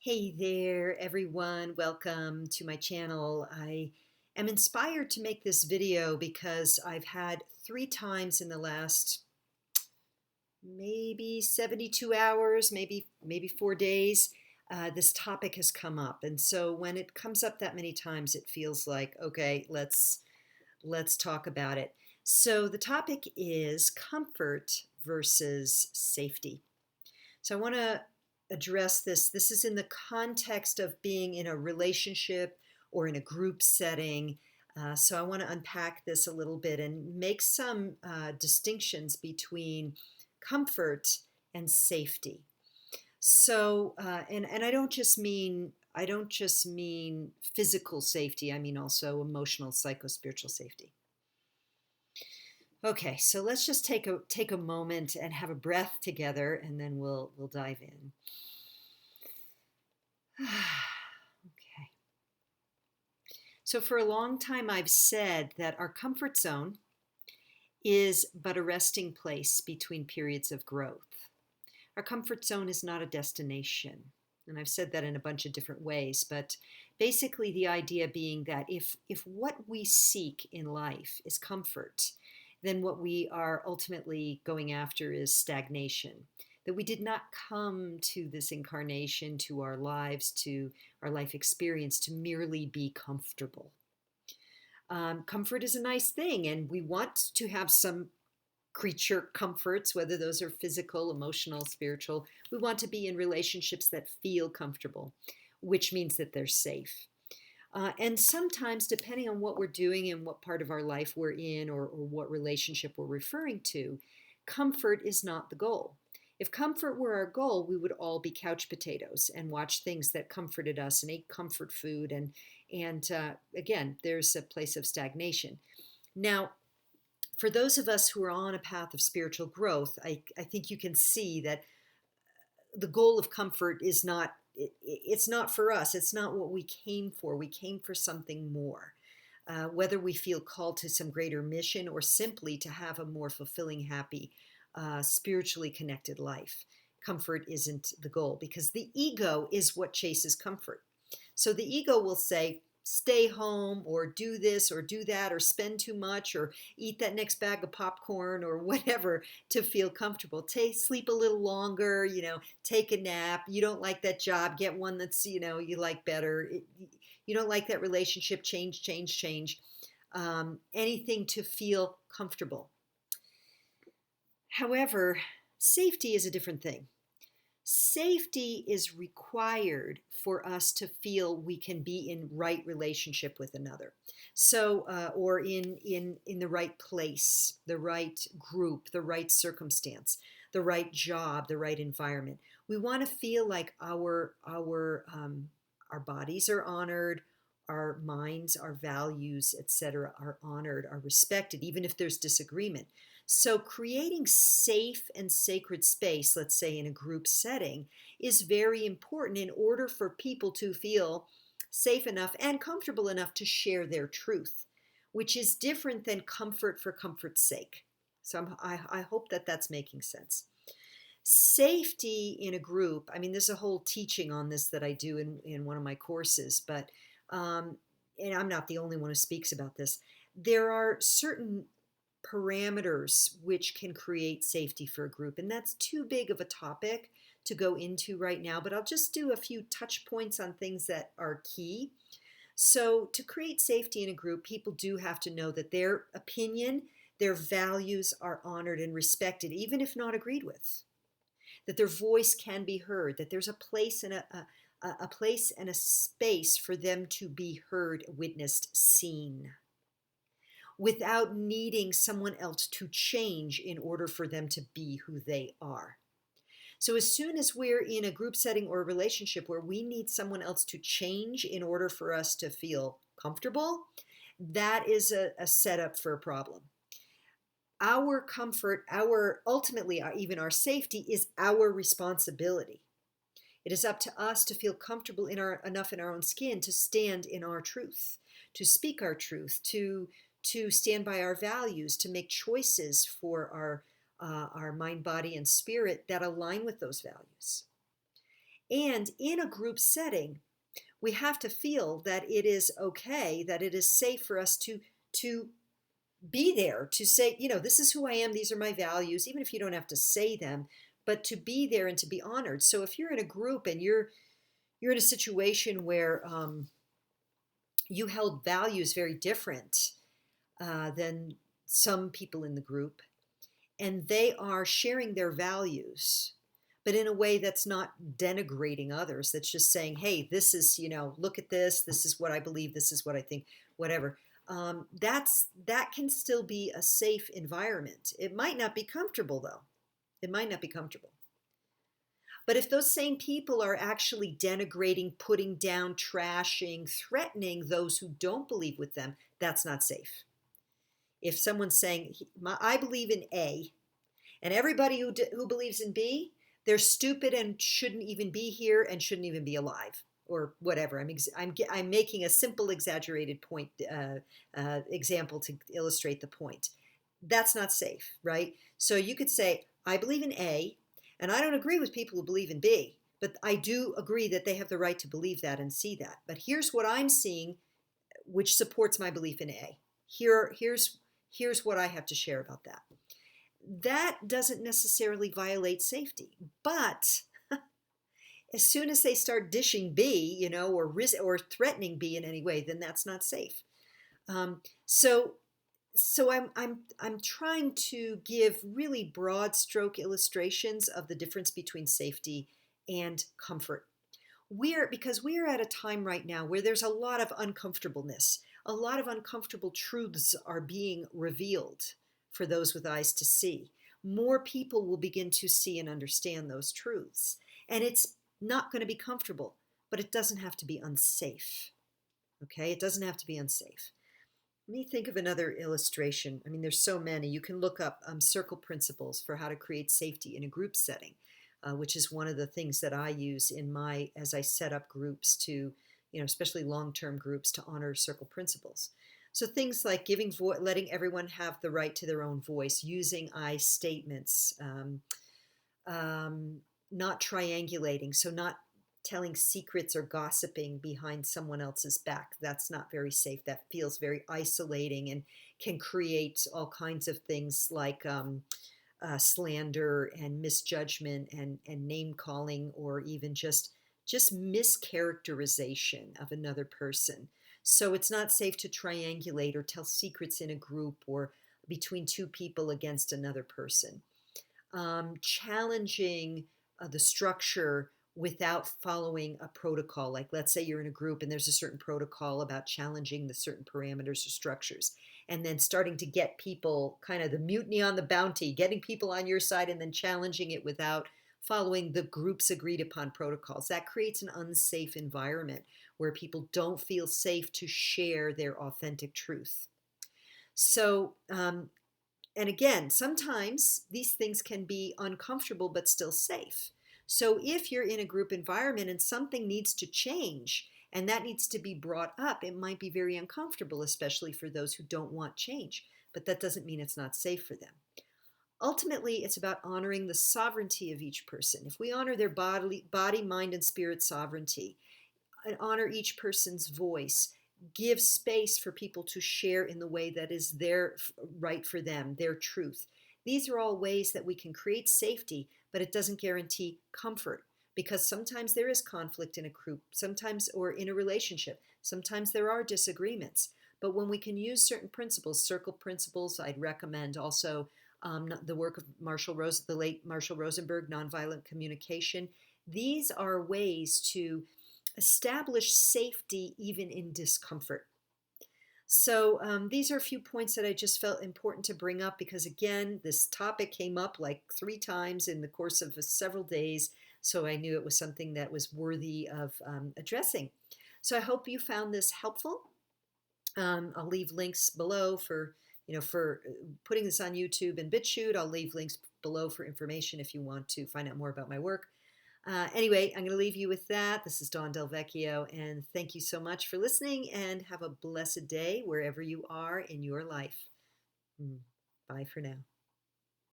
Hey there, everyone. Welcome to my channel. I am inspired to make this video because I've had 3 times in the last maybe 72 hours, maybe 4 days, this topic has come up. And so when it comes up that many times, it feels like, okay, let's talk about it. So the topic is comfort versus safety. So I want to address this. This is in the context of being in a relationship or in a group setting. So I want to unpack this a little bit and make some distinctions between comfort and safety. So, and I don't just mean physical safety. I mean also emotional, psycho-spiritual safety. Okay, so let's just take a moment and have a breath together, and then we'll dive in. Okay. So for a long time, I've said that our comfort zone is but a resting place between periods of growth. Our comfort zone is not a destination. And I've said that in a bunch of different ways, but basically the idea being that if what we seek in life is comfort, then what we are ultimately going after is stagnation. That we did not come to this incarnation, to our lives, to our life experience to merely be comfortable. Comfort is a nice thing, and we want to have some creature comforts, whether those are physical, emotional, spiritual. We want to be in relationships that feel comfortable, which means that they're safe. And sometimes, depending on what we're doing and what part of our life we're in or what relationship we're referring to, comfort is not the goal. If comfort were our goal, we would all be couch potatoes and watch things that comforted us and ate comfort food. And again, there's a place of stagnation. Now, for those of us who are on a path of spiritual growth, I think you can see that the goal of comfort is not, it's not for us. It's not what we came for. We came for something more. Whether we feel called to some greater mission or simply to have a more fulfilling, happy, spiritually connected life. Comfort isn't the goal because the ego is what chases comfort. So the ego will say, stay home or do this or do that or spend too much or eat that next bag of popcorn or whatever to feel comfortable. Sleep a little longer, take a nap. You don't like that job, get one that's, you like better. You don't like that relationship, change. Anything to feel comfortable. However, safety is a different thing. Safety is required for us to feel we can be in right relationship with another. So, or in the right place, the right group, the right circumstance, the right job, the right environment. We want to feel like our bodies are honored, our minds, our values, etc., are honored, are respected, even if there's disagreement. So creating safe and sacred space, let's say in a group setting, is very important in order for people to feel safe enough and comfortable enough to share their truth, which is different than comfort for comfort's sake. So I hope that that's making sense. Safety in a group, I mean, there's a whole teaching on this that I do in one of my courses, but, and I'm not the only one who speaks about this. There are certain parameters which can create safety for a group, and that's too big of a topic to go into right now, but I'll just do a few touch points on things that are key. So to create safety in a group, people do have to know that their opinion, their values are honored and respected, even if not agreed with, that their voice can be heard, that there's a place and a place and a space for them to be heard, witnessed, seen, without needing someone else to change in order for them to be who they are. So as soon as we're in a group setting or a relationship where we need someone else to change in order for us to feel comfortable, that is a setup for a problem. Our comfort, ultimately even our safety, is our responsibility. It is up to us to feel comfortable enough in our own skin to stand in our truth, to speak our truth, to stand by our values, to make choices for our mind, body, and spirit that align with those values. And in a group setting, we have to feel that it is okay, that it is safe for us to be there, to say, this is who I am, these are my values, even if you don't have to say them, but to be there and to be honored. So if you're in a group and you're in a situation where you held values very different than some people in the group, and they are sharing their values, but in a way that's not denigrating others, that's just saying, hey, this is, look at this is what I believe, this is what I think, whatever. That can still be a safe environment. It might not be comfortable, though. It might not be comfortable. But if those same people are actually denigrating, putting down, trashing, threatening those who don't believe with them, that's not safe. If someone's saying, I believe in A, and everybody who believes in B, they're stupid and shouldn't even be here and shouldn't even be alive, or whatever. I'm making a simple, exaggerated point example to illustrate the point. That's not safe, right? So you could say, I believe in A, and I don't agree with people who believe in B, but I do agree that they have the right to believe that and see that. But here's what I'm seeing, which supports my belief in A. Here's what I have to share about that. That doesn't necessarily violate safety, but as soon as they start dishing B, or threatening B in any way, then that's not safe. So I'm trying to give really broad stroke illustrations of the difference between safety and comfort. Because we are at a time right now where there's a lot of uncomfortableness. A lot of uncomfortable truths are being revealed for those with eyes to see. More people will begin to see and understand those truths. And it's not going to be comfortable, but it doesn't have to be unsafe. Okay? It doesn't have to be unsafe. Let me think of another illustration. There's so many. You can look up circle principles for how to create safety in a group setting, which is one of the things that I use as I set up groups to, especially long-term groups, to honor circle principles. So things like letting everyone have the right to their own voice, using I statements, not triangulating, so not telling secrets or gossiping behind someone else's back. That's not very safe. That feels very isolating and can create all kinds of things like slander and misjudgment and name calling, or even just mischaracterization of another person. So it's not safe to triangulate or tell secrets in a group or between two people against another person. Challenging the structure without following a protocol. Like, let's say you're in a group and there's a certain protocol about challenging the certain parameters or structures, and then starting to get people, kind of the mutiny on the bounty, getting people on your side and then challenging it without following the group's agreed upon protocols. That creates an unsafe environment where people don't feel safe to share their authentic truth. So, and again, sometimes these things can be uncomfortable but still safe. So if you're in a group environment and something needs to change and that needs to be brought up, it might be very uncomfortable, especially for those who don't want change. But that doesn't mean it's not safe for them. Ultimately, it's about honoring the sovereignty of each person. If we honor their body, mind, and spirit sovereignty, and honor each person's voice, give space for people to share in the way that is their right for them, their truth. These are all ways that we can create safety, but it doesn't guarantee comfort, because sometimes there is conflict in a group, sometimes, or in a relationship. Sometimes there are disagreements. But when we can use certain principles, circle principles, I'd recommend also the work of the late Marshall Rosenberg, nonviolent communication. These are ways to establish safety even in discomfort. So these are a few points that I just felt important to bring up because, again, this topic came up like 3 times in the course of several days, so I knew it was something that was worthy of addressing. So I hope you found this helpful. I'll leave links below for putting this on YouTube and BitChute. I'll leave links below for information if you want to find out more about my work. Anyway, I'm going to leave you with that. This is Dawn DelVecchio, and thank you so much for listening, and have a blessed day wherever you are in your life. Bye for now.